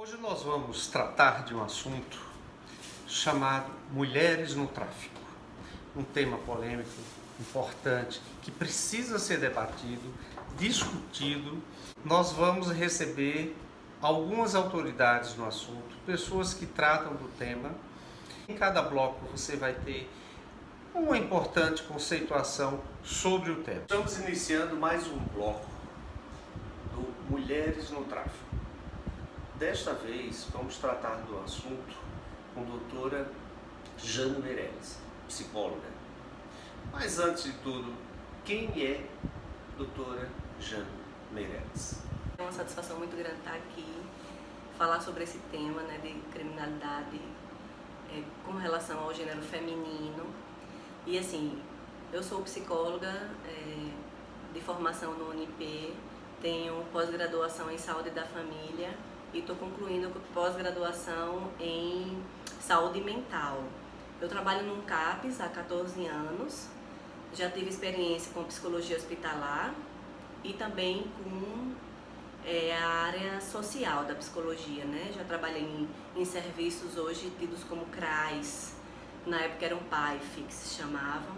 Hoje nós vamos tratar de um assunto chamado Mulheres no Tráfico. Um tema polêmico, importante, que precisa ser debatido, discutido. Nós vamos receber algumas autoridades no assunto, pessoas que tratam do tema. Em cada bloco você vai ter uma importante conceituação sobre o tema. Estamos iniciando mais um bloco do Mulheres no Tráfico. Desta vez vamos tratar do assunto com a doutora Jane Meirelles, psicóloga. Mas antes de tudo, quem é doutora Jane Meirelles? É uma satisfação muito grande estar aqui, falar sobre esse tema, né, de criminalidade com relação ao gênero feminino. E assim, eu sou psicóloga de formação no UNIP, tenho pós-graduação em saúde da família e estou concluindo pós-graduação em saúde mental. Eu trabalho num CAPS há 14 anos, já tive experiência com psicologia hospitalar e também com a área social da psicologia, né? Já trabalhei em serviços hoje tidos como CRAs, na época eram PAIF, que se chamavam,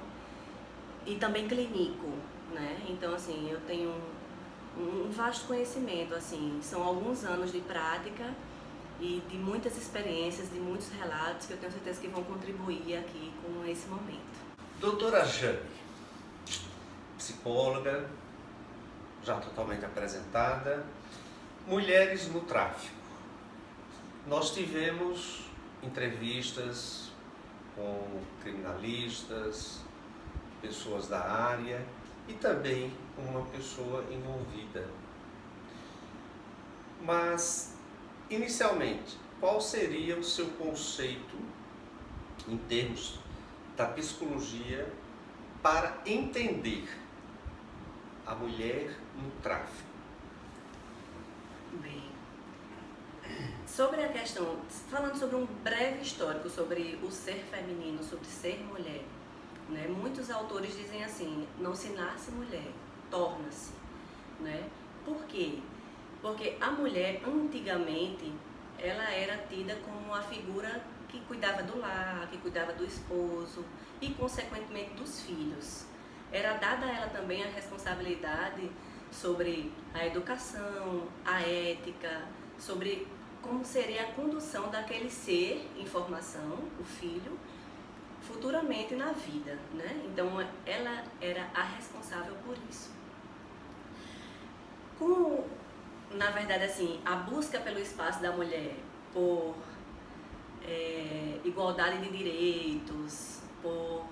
e também clínico, né? Então, assim, eu tenho um vasto conhecimento, assim, são alguns anos de prática e de muitas experiências, de muitos relatos que eu tenho certeza que vão contribuir aqui com esse momento. Doutora Jane, psicóloga, já totalmente apresentada. Mulheres no Tráfico. Nós tivemos entrevistas com criminalistas, pessoas da área e também uma pessoa envolvida. Mas, inicialmente, qual seria o seu conceito em termos da psicologia para entender a mulher no tráfico? Bem, sobre a questão, falando sobre um breve histórico sobre o ser feminino, sobre ser mulher, né? Muitos autores dizem assim, não se nasce mulher, torna-se, né? Por quê? Porque a mulher, antigamente, ela era tida como a figura que cuidava do lar, que cuidava do esposo e, consequentemente, dos filhos. Era dada a ela também a responsabilidade sobre a educação, a ética, sobre como seria a condução daquele ser em formação, o filho, futuramente na vida, né? Então, ela era a responsável por isso. Na verdade, assim, a busca pelo espaço da mulher, por igualdade de direitos, por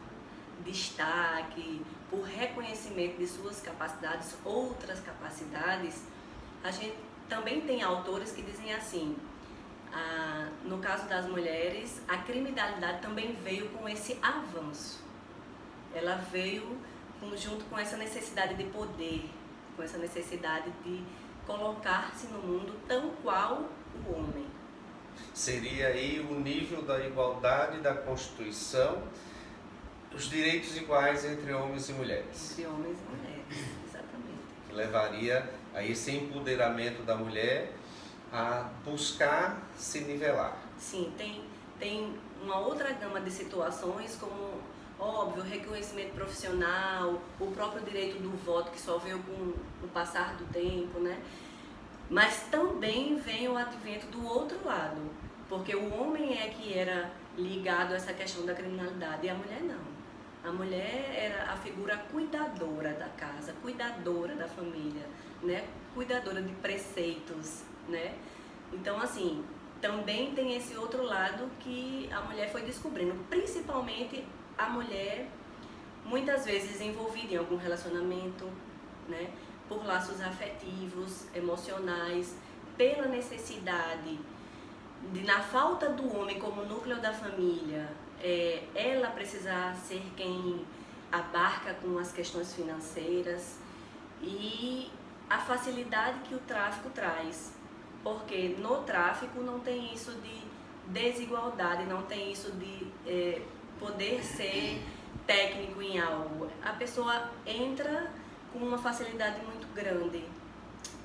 destaque, por reconhecimento de suas capacidades, outras capacidades, a gente também tem autores que dizem assim, no caso das mulheres, a criminalidade também veio com esse avanço. Ela veio junto com essa necessidade de poder, com essa necessidade de colocar-se no mundo tão qual o homem. Seria aí o nível da igualdade da Constituição, os direitos iguais entre homens e mulheres. Entre homens e mulheres, exatamente. Que levaria a esse empoderamento da mulher a buscar se nivelar. Sim, tem uma outra gama de situações, como, óbvio, o reconhecimento profissional, o próprio direito do voto, que só veio com o passar do tempo, né? Mas também vem o advento do outro lado, porque o homem é que era ligado a essa questão da criminalidade e a mulher não. A mulher era a figura cuidadora da casa, cuidadora da família, né? Cuidadora de preceitos, né? Então, assim, também tem esse outro lado que a mulher foi descobrindo, principalmente a mulher, muitas vezes envolvida em algum relacionamento, né? Por laços afetivos, emocionais, pela necessidade de, na falta do homem como núcleo da família, ela precisar ser quem abarca com as questões financeiras e a facilidade que o tráfico traz, porque no tráfico não tem isso de desigualdade, não tem isso de poder ser técnico em algo. A pessoa entra com uma facilidade muito grande,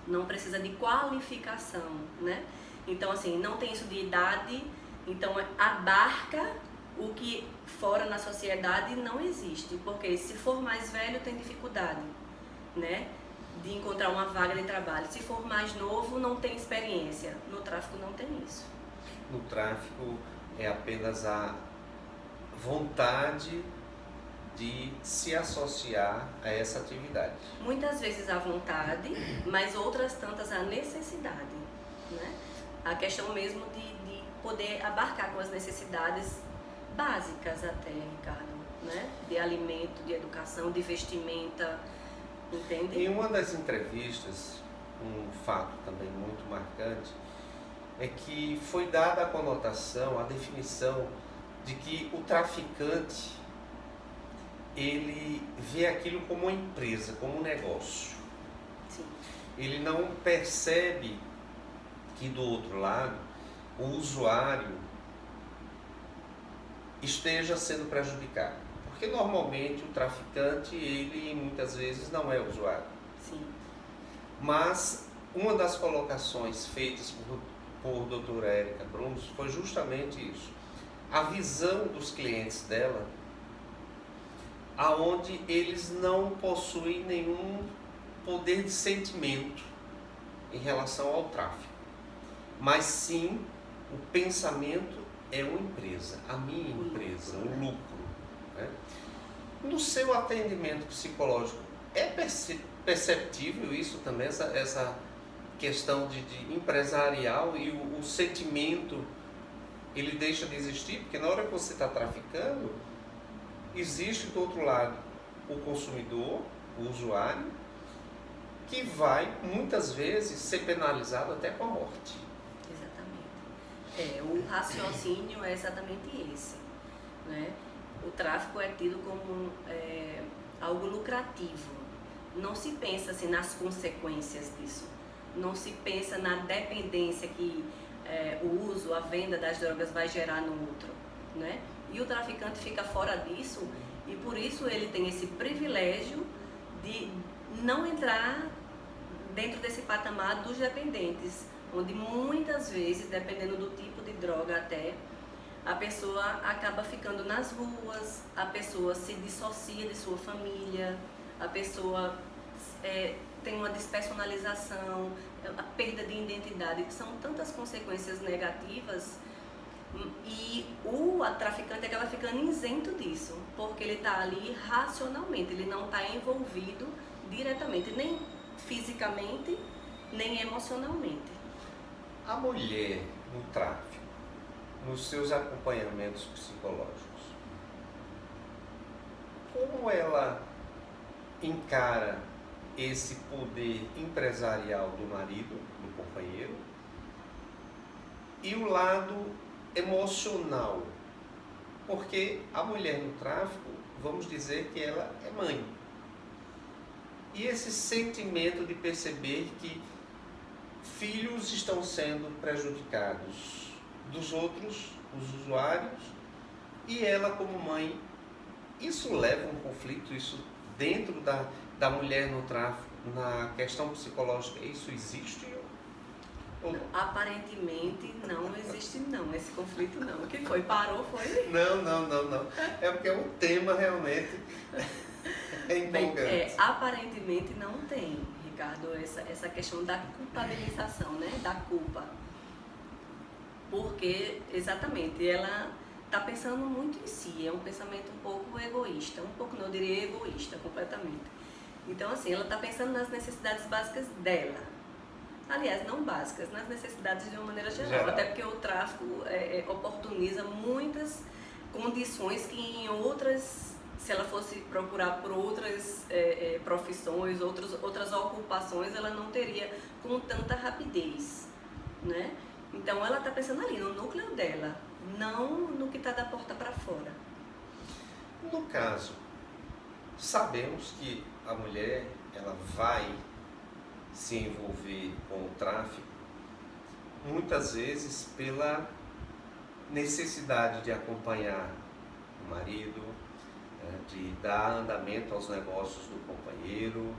não precisa de qualificação, né? Então, assim, não tem isso de idade, então abarca o que fora na sociedade não existe, porque se for mais velho tem dificuldade, né, de encontrar uma vaga de trabalho. Se for mais novo, não tem experiência. No tráfico não tem isso. No tráfico é apenas a vontade de se associar a essa atividade. Muitas vezes a vontade, mas outras tantas a necessidade, né? A questão mesmo de poder abarcar com as necessidades básicas até, Ricardo, né? De alimento, de educação, de vestimenta, entende? Em uma das entrevistas, um fato também muito marcante é que foi dada a conotação, a definição de que o traficante ele vê aquilo como uma empresa, como um negócio. Sim. Ele não percebe que do outro lado o usuário esteja sendo prejudicado. Porque normalmente o traficante, ele muitas vezes não é usuário. Sim. Mas uma das colocações feitas por doutora Érica Bruns foi justamente isso. A visão dos clientes dela, aonde eles não possuem nenhum poder de sentimento em relação ao tráfico, mas sim o pensamento é uma empresa, a minha empresa, o lucro, né? No seu atendimento psicológico, é perceptível isso também, essa questão de empresarial e o sentimento, ele deixa de existir, porque na hora que você está traficando, existe do outro lado o consumidor, o usuário, que vai muitas vezes ser penalizado até com a morte. Exatamente. O raciocínio é exatamente esse, né? O tráfico é tido como algo lucrativo. Não se pensa assim, nas consequências disso. Não se pensa na dependência que o uso, a venda das drogas vai gerar no outro, né? E o traficante fica fora disso e por isso ele tem esse privilégio de não entrar dentro desse patamar dos dependentes, onde muitas vezes, dependendo do tipo de droga até, a pessoa acaba ficando nas ruas, a pessoa se dissocia de sua família, a pessoa tem uma despersonalização, a perda de identidade, que são tantas consequências negativas. E o traficante acaba ficando isento disso, porque ele está ali racionalmente, ele não está envolvido diretamente, nem fisicamente, nem emocionalmente. A mulher no tráfico, nos seus acompanhamentos psicológicos, como ela encara esse poder empresarial do marido, do companheiro, e o lado emocional? Porque a mulher no tráfico, vamos dizer que ela é mãe. E esse sentimento de perceber que filhos estão sendo prejudicados dos outros, os usuários, e ela como mãe, isso leva a um conflito, isso dentro da mulher no tráfico, na questão psicológica, isso existe? Não, aparentemente não existe não, esse conflito não. O que foi? Parou, foi? Não. É porque o tema realmente é empolgante. Bem, aparentemente não tem, Ricardo, essa questão da culpabilização, né? Da culpa. Porque, exatamente, ela está pensando muito em si, é um pensamento um pouco egoísta, um pouco não, eu diria egoísta, completamente. Então, assim, ela está pensando nas necessidades básicas dela. Aliás, não básicas, nas necessidades de uma maneira geral. Até porque o tráfico oportuniza muitas condições que em outras, se ela fosse procurar por outras profissões, outras ocupações, ela não teria com tanta rapidez, né? Então ela está pensando ali no núcleo dela, não no que está da porta para fora. No caso, sabemos que a mulher ela vai se envolver com o tráfico, muitas vezes pela necessidade de acompanhar o marido, né, de dar andamento aos negócios do companheiro.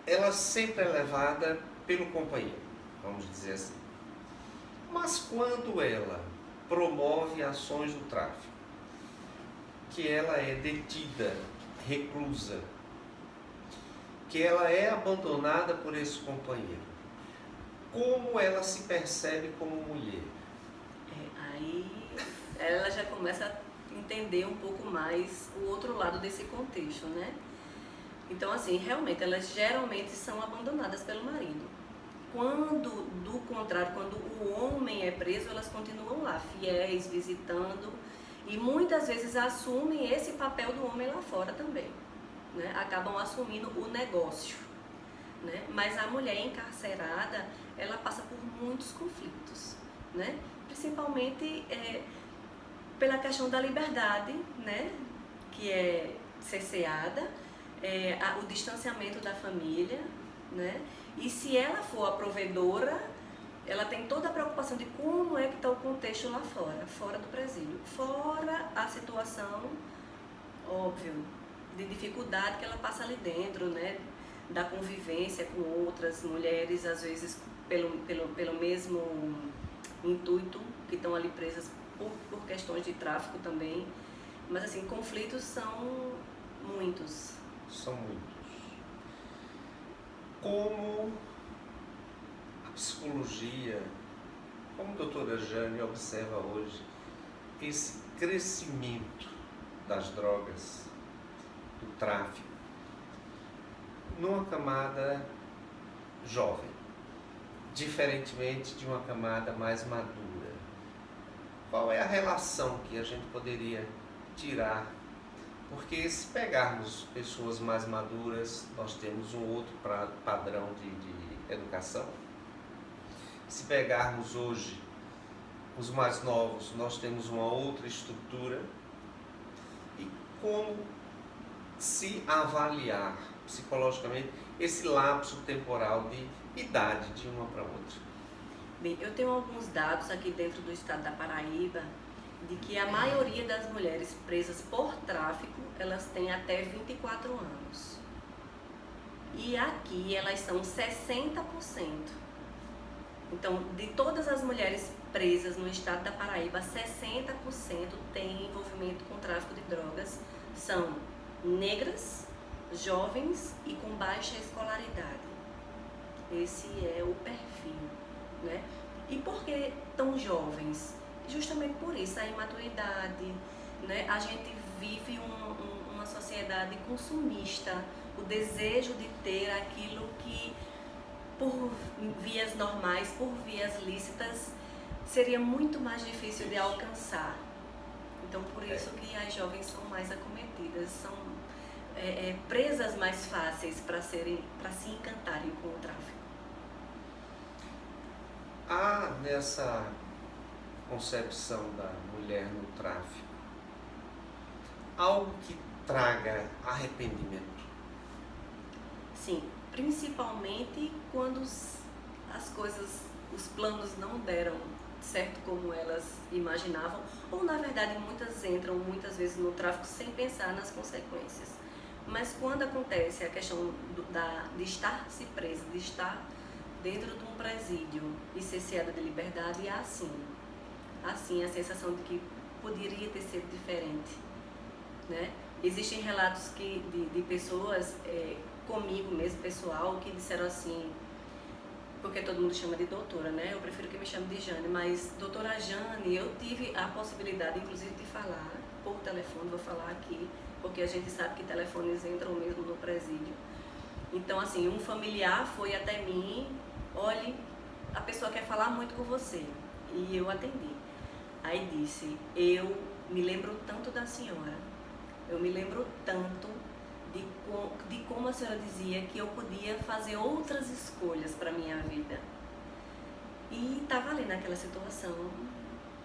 Ela sempre é levada pelo companheiro. vamos dizer assim. Mas quando ela promove ações do tráfico, que ela é detida, reclusa, que ela é abandonada por esse companheiro, como ela se percebe como mulher? Aí ela já começa a entender um pouco mais o outro lado desse contexto, né? Então, assim, realmente, elas geralmente são abandonadas pelo marido. Quando, do contrário, quando o homem é preso, elas continuam lá, fiéis, visitando, e muitas vezes assumem esse papel do homem lá fora também, né? Acabam assumindo o negócio, né? Mas a mulher encarcerada, ela passa por muitos conflitos, né? Principalmente pela questão da liberdade, né? Que é cerceada, o distanciamento da família, né? E se ela for a provedora, ela tem toda a preocupação de como é que está o contexto lá fora, fora do presídio, fora a situação, óbvio, de dificuldade que ela passa ali dentro, né? Da convivência com outras mulheres, às vezes pelo mesmo intuito, que estão ali presas por questões de tráfico também. Mas assim, conflitos são muitos. São muitos. Como a psicologia, como a doutora Jane observa hoje esse crescimento das drogas, do tráfico, numa camada jovem, diferentemente de uma camada mais madura? Qual é a relação que a gente poderia tirar? Porque se pegarmos pessoas mais maduras, nós temos um outro padrão de educação. Se pegarmos hoje os mais novos, nós temos uma outra estrutura. E como se avaliar psicologicamente esse lapso temporal de idade de uma para outra? Bem, eu tenho alguns dados aqui dentro do estado da Paraíba de que a maioria das mulheres presas por tráfico, elas têm até 24 anos. E aqui elas são 60%. Então, de todas as mulheres presas no estado da Paraíba, 60% têm envolvimento com tráfico de drogas. São negras, jovens e com baixa escolaridade. Esse é o perfil, né? E por que tão jovens? Justamente por isso, a imaturidade, né? A gente vive uma sociedade consumista, o desejo de ter aquilo que por vias normais, por vias lícitas, seria muito mais difícil de alcançar. Então, por isso que as jovens são mais acometidas, são presas mais fáceis para se encantarem com o tráfico. Há nessa concepção da mulher no tráfico algo que traga arrependimento? Sim, principalmente quando as coisas, os planos não deram certo como elas imaginavam, ou na verdade muitas entram muitas vezes no tráfico sem pensar nas consequências. Mas quando acontece a questão de estar se presa, de estar dentro de um presídio e ser ceada de liberdade, é assim a sensação de que poderia ter sido diferente, né? Existem relatos de pessoas, comigo mesmo, pessoal, que disseram assim, porque todo mundo chama de doutora, né? Eu prefiro que me chame de Jane, mas doutora Jane, eu tive a possibilidade, inclusive, de falar por telefone, vou falar aqui, porque a gente sabe que telefones entram mesmo no presídio. Então, assim, um familiar foi até mim, olhe, a pessoa quer falar muito com você, e eu atendi. Aí disse, eu me lembro tanto da senhora, eu me lembro tanto de como a senhora dizia que eu podia fazer outras escolhas para a minha vida. E estava ali naquela situação,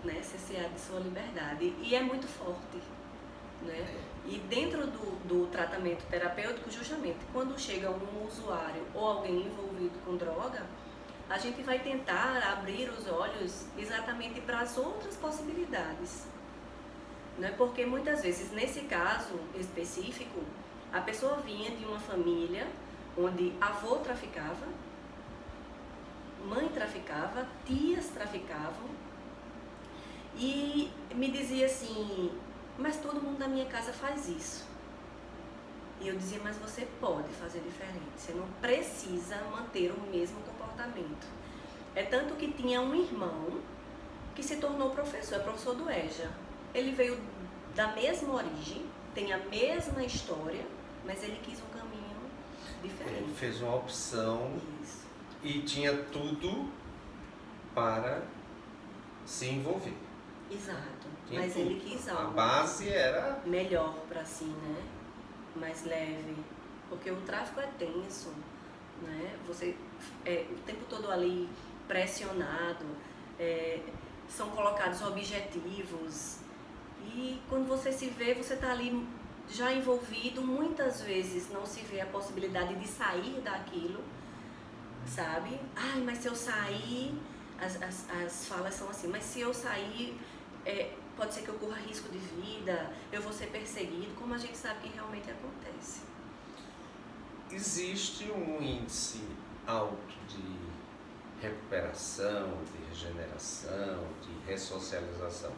né, cerceada de sua liberdade, e é muito forte, né? E dentro do tratamento terapêutico, justamente, quando chega um usuário ou alguém envolvido com droga, a gente vai tentar abrir os olhos exatamente para as outras possibilidades, né? Porque muitas vezes, nesse caso específico, a pessoa vinha de uma família onde avô traficava, mãe traficava, tias traficavam, e me dizia assim, mas todo mundo da minha casa faz isso. E eu dizia, mas você pode fazer diferente, você não precisa manter o mesmo comportamento. É tanto que tinha um irmão que se tornou professor, é professor do EJA. Ele veio da mesma origem, tem a mesma história, mas ele quis um caminho diferente. Ele fez uma opção. Isso. E tinha tudo para se envolver. Exato. Tinha mas tudo. ele quis A algo base era... melhor para si, né? Mais leve. Porque o tráfico é tenso, né? Você é o tempo todo ali pressionado, são colocados objetivos. E quando você se vê, você está ali já envolvido, muitas vezes não se vê a possibilidade de sair daquilo, sabe? Ai, mas se eu sair, as falas são assim, mas se eu sair, pode ser que eu corra risco de vida, eu vou ser perseguido, como a gente sabe que realmente acontece. Existe um índice alto de recuperação, de regeneração, de ressocialização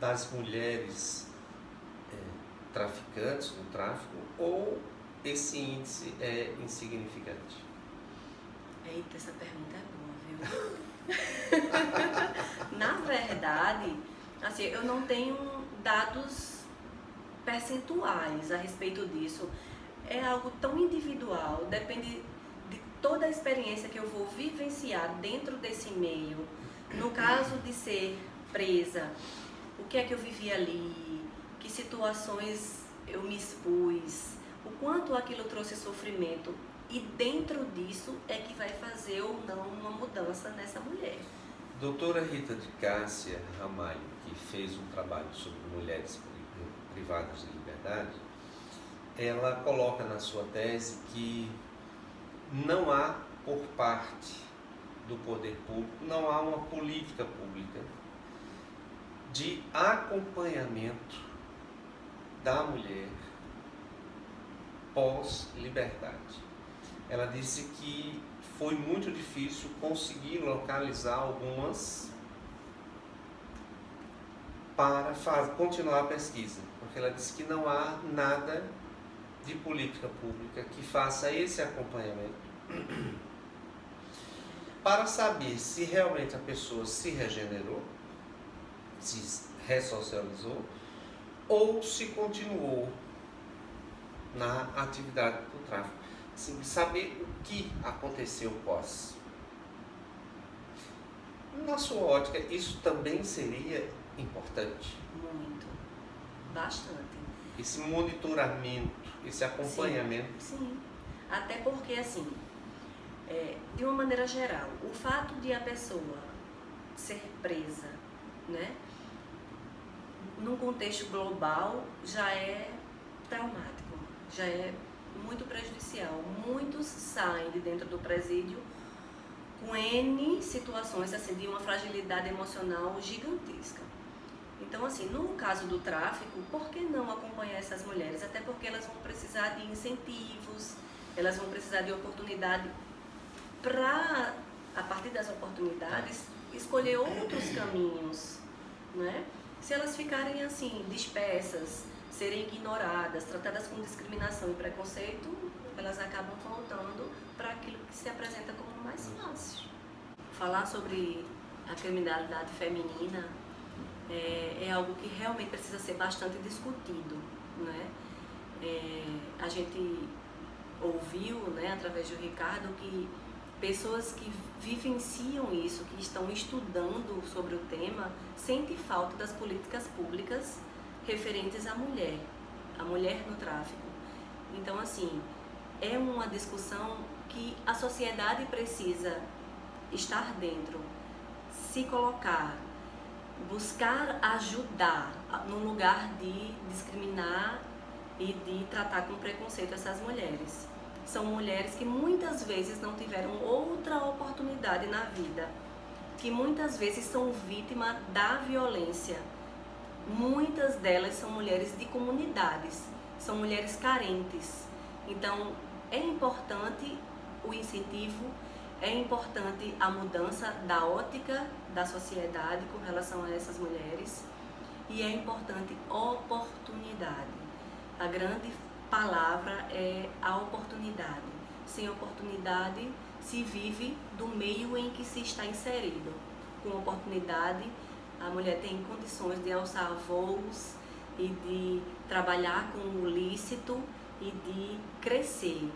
das mulheres traficantes no tráfico, ou esse índice é insignificante? Eita, essa pergunta é boa, viu? Na verdade, assim, eu não tenho dados percentuais a respeito disso. É algo tão individual, depende de toda a experiência que eu vou vivenciar dentro desse meio. No caso de ser presa, o que é que eu vivi ali, que situações eu me expus, o quanto aquilo trouxe sofrimento, e dentro disso é que vai fazer ou não uma mudança nessa mulher. Doutora Rita de Cássia Ramalho, que fez um trabalho sobre mulheres privadas de liberdade, ela coloca na sua tese que não há, por parte do poder público, não há uma política pública de acompanhamento da mulher pós-liberdade. Ela disse que foi muito difícil conseguir localizar algumas para continuar a pesquisa, porque ela disse que não há nada de política pública que faça esse acompanhamento para saber se realmente a pessoa se regenerou, se ressocializou, ou se continuou na atividade do tráfico. Assim, saber o que aconteceu pós. Na sua ótica, isso também seria importante? Muito. Bastante. Esse monitoramento, esse acompanhamento. Sim. Até porque, assim, de uma maneira geral, o fato de a pessoa ser presa, né, num contexto global, já é traumático, já é muito prejudicial. Muitos saem de dentro do presídio com N situações, assim, de uma fragilidade emocional gigantesca. Então, assim, no caso do tráfico, por que não acompanhar essas mulheres? Até porque elas vão precisar de incentivos, elas vão precisar de oportunidade para, a partir das oportunidades, escolher outros caminhos, né? Se elas ficarem, assim, dispersas, serem ignoradas, tratadas com discriminação e preconceito, elas acabam voltando para aquilo que se apresenta como mais fácil. Falar sobre a criminalidade feminina é algo que realmente precisa ser bastante discutido, né? A gente ouviu, né, através do Ricardo, que pessoas que vivenciam isso, que estão estudando sobre o tema, sentem falta das políticas públicas referentes à mulher no tráfico. Então, assim, é uma discussão que a sociedade precisa estar dentro, se colocar, buscar ajudar no lugar de discriminar e de tratar com preconceito essas mulheres. São mulheres que muitas vezes não tiveram outra oportunidade na vida, que muitas vezes são vítimas da violência. Muitas delas são mulheres de comunidades, são mulheres carentes. Então, é importante o incentivo, É importante a mudança da ótica da sociedade com relação a essas mulheres e é importante oportunidade. A grande palavra é a oportunidade. Sem oportunidade se vive do meio em que se está inserido. Com oportunidade, a mulher tem condições de alçar voos e de trabalhar com o lícito e de crescer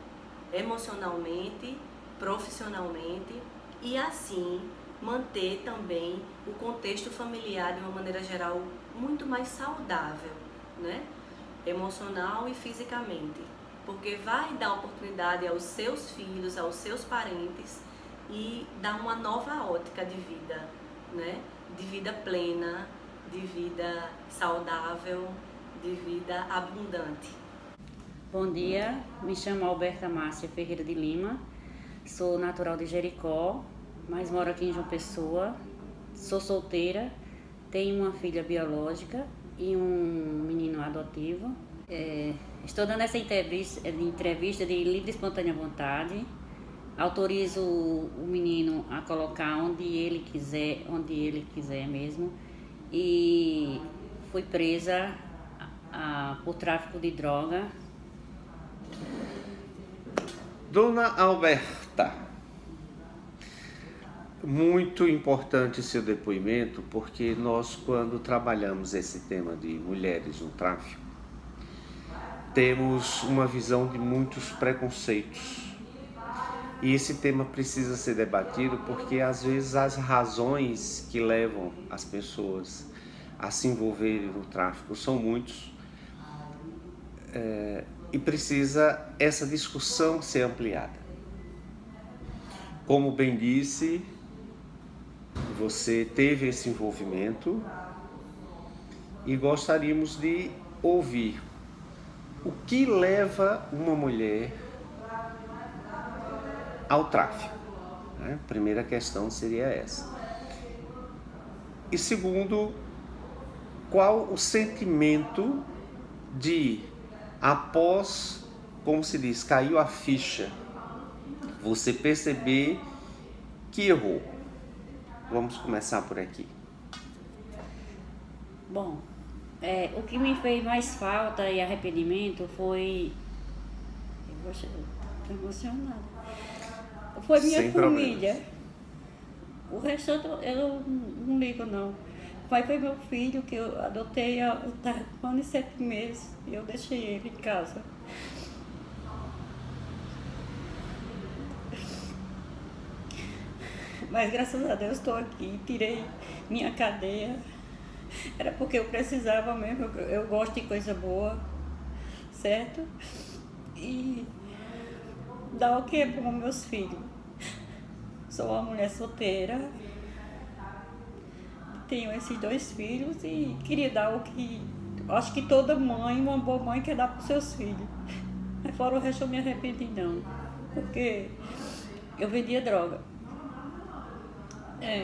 emocionalmente, profissionalmente e assim manter também o contexto familiar de uma maneira geral muito mais saudável, né? Emocional e fisicamente, porque vai dar oportunidade aos seus filhos, aos seus parentes e dar uma nova ótica de vida, né? De vida plena, de vida saudável, de vida abundante. Bom dia, me chamo Alberta Márcia Ferreira de Lima, sou natural de Jericó, mas moro aqui em João Pessoa, sou solteira, tenho uma filha biológica e um menino adotivo. Estou dando essa entrevista de livre e espontânea vontade, autorizo o menino a colocar onde ele quiser mesmo, e fui presa por tráfico de droga. Dona Alberta, muito importante seu depoimento, porque nós, quando trabalhamos esse tema de mulheres no tráfico, temos uma visão de muitos preconceitos. E esse tema precisa ser debatido porque, às vezes, as razões que levam as pessoas a se envolverem no tráfico são muitos. E precisa essa discussão ser ampliada. Como bem disse, você teve esse envolvimento e gostaríamos de ouvir o que leva uma mulher ao tráfico. Né? Primeira questão seria essa. E segundo, qual o sentimento de, após, como se diz, caiu a ficha, você perceber que errou? Vamos começar por aqui. Bom, o que me fez mais falta e arrependimento foi... Estou emocionada. Foi minha Sem família. problemas. O resto eu não ligo, não. Mas foi meu filho que eu adotei há 1 ano e 7 meses e eu deixei ele em casa. Mas graças a Deus estou aqui, tirei minha cadeia. Era porque eu precisava mesmo, eu gosto de coisa boa, certo? E dar o que para meus filhos. Sou uma mulher solteira, tenho esses 2 filhos e queria dar o que acho que toda mãe, uma boa mãe, quer dar para os seus filhos. Mas fora o resto eu me arrependi não, porque eu vendia droga.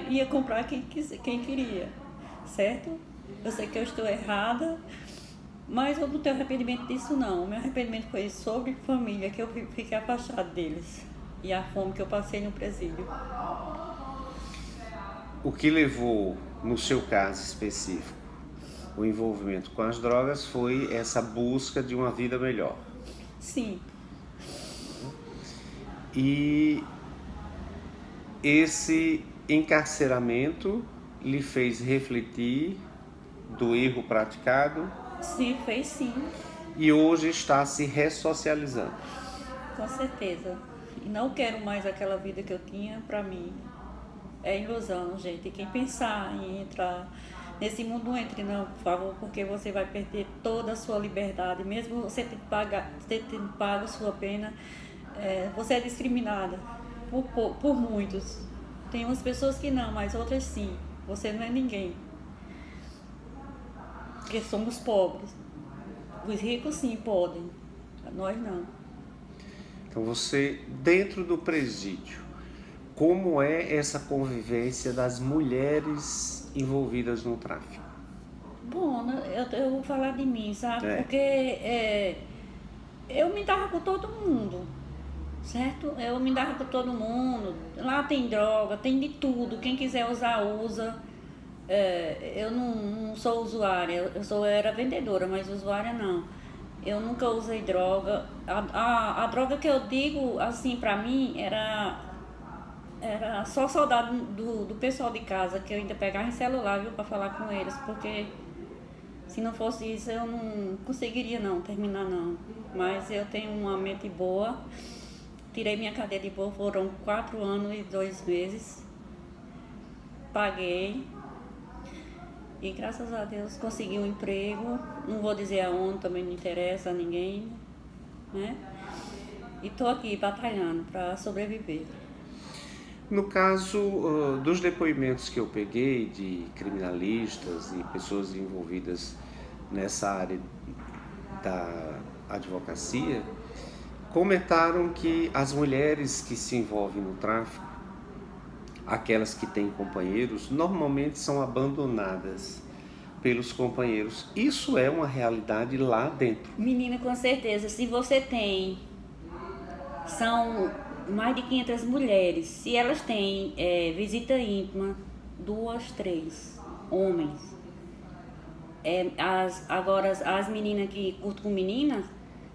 Ia comprar quem queria, certo? Eu sei que eu estou errada, mas eu não tenho arrependimento disso não. O meu arrependimento foi sobre família, que eu fiquei afastada deles, e a fome que eu passei no presídio. O que levou, no seu caso específico, o envolvimento com as drogas foi essa busca de uma vida melhor? Sim. E esse encarceramento lhe fez refletir do erro praticado? Sim, fez sim. E hoje está se ressocializando? Com certeza. E não quero mais aquela vida que eu tinha para mim. É ilusão, gente. Quem pensar em entrar nesse mundo, não entre não, por favor, porque você vai perder toda a sua liberdade. Mesmo você tendo pago sua pena, você é discriminada por muitos. Tem umas pessoas que não, mas outras sim. Você não é ninguém. Porque somos pobres. Os ricos sim podem, nós não. Então você, dentro do presídio, como é essa convivência das mulheres envolvidas no tráfico? Bom, eu vou falar de mim, sabe? Porque eu me dava com todo mundo, certo? Eu me dava com todo mundo. Lá tem droga, tem de tudo. Quem quiser usar, usa. Eu não sou usuária, eu era vendedora, mas usuária não. Eu nunca usei droga. A droga que eu digo, assim, pra mim, era só saudade do pessoal de casa, que eu ainda pegava em celular, viu, pra falar com eles, porque se não fosse isso eu não conseguiria não, terminar não. Mas eu tenho uma mente boa, tirei minha cadeia de boa, foram 4 anos e 2 meses, paguei e graças a Deus consegui um emprego, não vou dizer aonde, também não interessa a ninguém, né? E tô aqui batalhando para sobreviver. No caso dos depoimentos que eu peguei de criminalistas e pessoas envolvidas nessa área da advocacia, comentaram que as mulheres que se envolvem no tráfico, aquelas que têm companheiros, normalmente são abandonadas pelos companheiros. Isso é uma realidade lá dentro. Menina, com certeza, se você tem, são mais de 500 mulheres, se elas têm visita íntima, 2, 3 homens, agora as meninas que curtem com meninas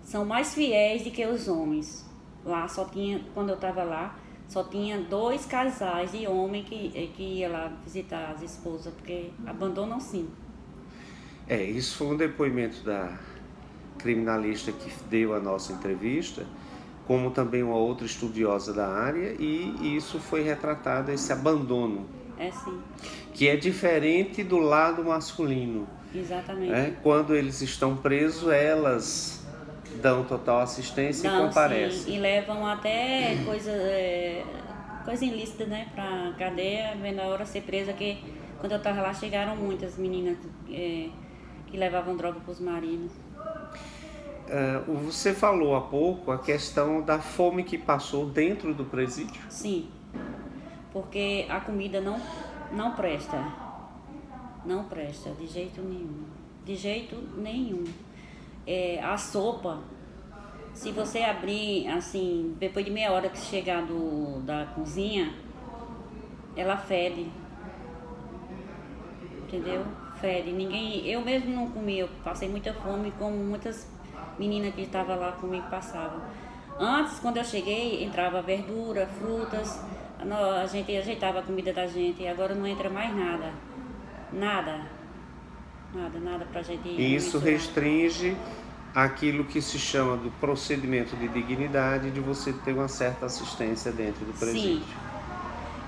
são mais fiéis do que os homens. Lá só tinha, quando eu estava lá, só tinha 2 casais de homem que ia lá visitar as esposas, porque abandonam sim. Isso foi um depoimento da criminalista que deu a nossa entrevista, como também uma outra estudiosa da área, e isso foi retratado, esse abandono. Sim. Que é diferente do lado masculino. Exatamente. Quando eles estão presos, elas dão total assistência e comparecem. Sim, e levam até coisa ilícita, né, pra cadeia, vendo a hora de ser presa, que quando eu tava lá chegaram muitas meninas que levavam droga pros maridos. Você falou há pouco a questão da fome que passou dentro do presídio. Sim, porque a comida não presta. Não presta, de jeito nenhum. De jeito nenhum. A sopa, se você abrir, assim, depois de meia hora que chegar da cozinha, ela fede. Entendeu? Fede. Eu mesmo não comi, eu passei muita fome, como muitas meninas que estavam lá comigo passavam. Antes, quando eu cheguei, entrava verdura, frutas, a gente ajeitava a comida da gente, e agora não entra mais nada. Nada pra gente. E isso restringe aquilo que se chama do procedimento de dignidade, de você ter uma certa assistência dentro do presídio. Sim.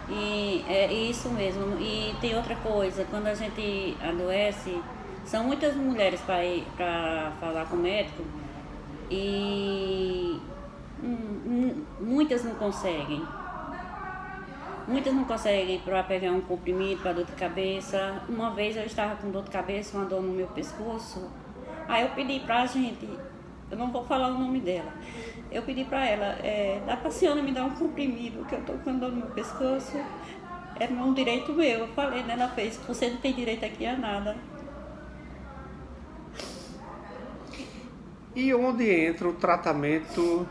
E é isso mesmo. E tem outra coisa, quando a gente adoece, são muitas mulheres para falar com o médico e muitas não conseguem. Muitas não conseguem para pegar um comprimido para dor de cabeça. Uma vez eu estava com dor de cabeça, uma dor no meu pescoço. Aí eu pedi pra gente, eu não vou falar o nome dela, eu pedi pra ela, dá pra senhora me dar um comprimido, que eu tô com dor no meu pescoço, é um direito meu. Eu falei, né? Ela fez, você não tem direito aqui a nada. E onde entra o tratamento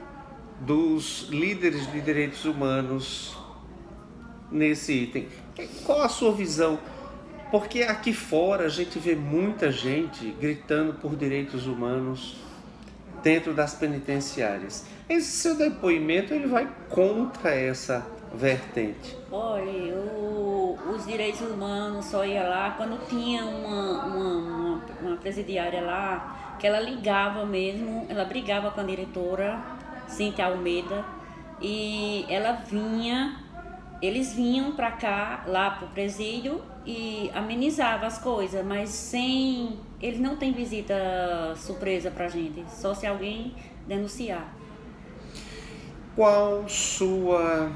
dos líderes de direitos humanos nesse item? Qual a sua visão? Porque aqui fora a gente vê muita gente gritando por direitos humanos dentro das penitenciárias. Esse seu depoimento ele vai contra essa vertente. Olha, os direitos humanos só ia lá quando tinha uma presidiária lá, que ela ligava mesmo, ela brigava com a diretora, Cíntia Almeida, e eles vinham pra cá, lá pro presídio, e amenizava as coisas, mas eles não têm visita surpresa pra gente, só se alguém denunciar. Qual sua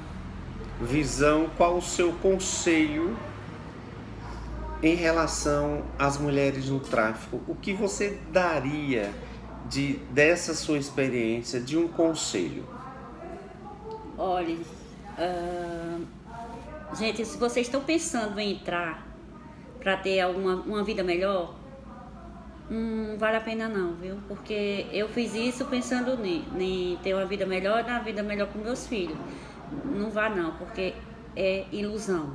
visão, qual o seu conselho em relação às mulheres no tráfico? O que você daria dessa sua experiência de um conselho? Olha, gente, se vocês estão pensando em entrar para ter uma vida melhor, Não vale a pena não, viu? Porque eu fiz isso pensando em ter uma vida melhor, dar uma vida melhor com meus filhos. Não vá não, porque é ilusão.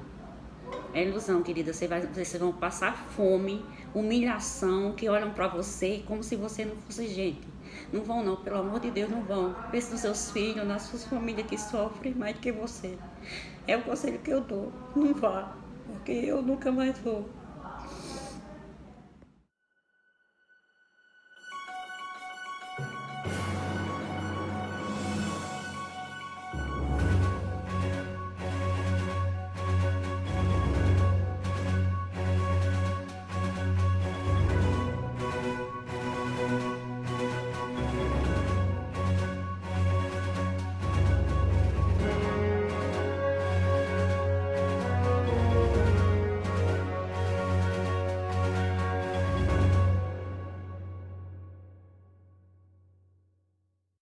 É ilusão, querida. Vocês vão passar fome, humilhação, que olham pra você como se você não fosse gente. Não vão não, pelo amor de Deus, não vão. Pense nos seus filhos, nas suas famílias que sofrem mais do que você. É o conselho que eu dou. Não vá, porque eu nunca mais vou.